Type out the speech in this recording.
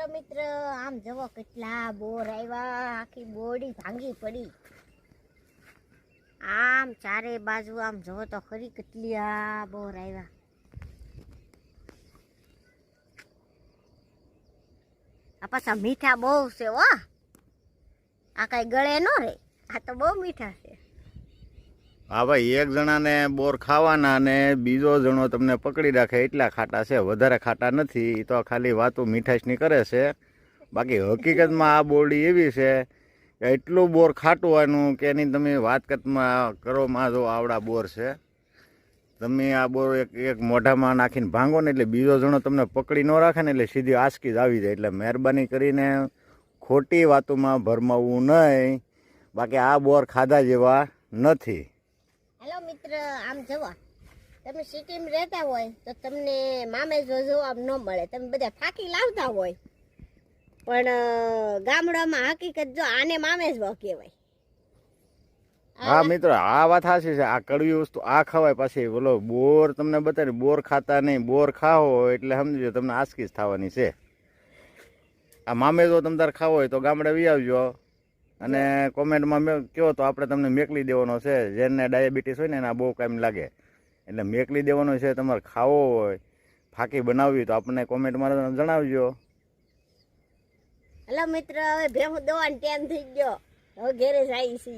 Hello मित्र आम जवो કેટલા બોર આવ્યા આખી બોડી ભાંગી પડી આમ ચારે બાજુ આમ જવો તો ખરી કેટલી આ બોર આવ્યા આ પાછા મીઠા બહુ છે હો આ કઈ ગળે નો રે આ તો બહુ મીઠા છે હા ભાઈ એક જણાને બોર ખાવાના અને બીજો જણો તમને પકડી રાખે એટલા ખાટા છે વધારે ખાટા નથી એ તો ખાલી વાતો મીઠાશની કરે છે બાકી હકીકતમાં આ બોરડી એવી છે કે એટલું બોર ખાટું હોવાનું કે એની તમે વાત કરોમાં જો આવડા બોર છે તમે આ બોર એક મોઢામાં નાખીને ભાંગો ને એટલે બીજો જણો તમને પકડી ન રાખે ને એટલે સીધી આંચકી જ આવી જાય એટલે મહેરબાની કરીને ખોટી વાતોમાં ભરમાવવું નહીં બાકી આ બોર ખાધા જેવા નથી। हेलो मित्र आम जवा તમે સિટીમાં રહેતા હોય તો તમને મામેજો જોવા ન મળે તમે બધા ફાકી લાવતા હોય પણ ગામડામાં હકીકત જો આને મામેજો કહેવાય। હા મિત્ર આ વાત સાચી છે આ કડવી વસ્તુ આ ખવાય પાછી બોલો બોર તમને બતાવી બોર ખાતા નહીં બોર ખાવો એટલે સમજો તમને આંચકી જ થવાની છે। આ મામેજો તમે તાર ખાવો હોય તો ગામડે વી આવજો અને કોમેન્ટમાં કહો તો આપણે તમને મેકલી દેવાનો છે જેને ડાયાબિટીસ હોય ને એને બહુ કામ લાગે એટલે મેકલી દેવાનો છે તમારે ખાવો હોય ફાકી બનાવવી તો આપણને કોમેન્ટમાં જણાવજો। હેલો મિત્ર હવે ભેહું દોવાનો ટાઈમ થઈ ગયો હવે ઘેરે જાય છે।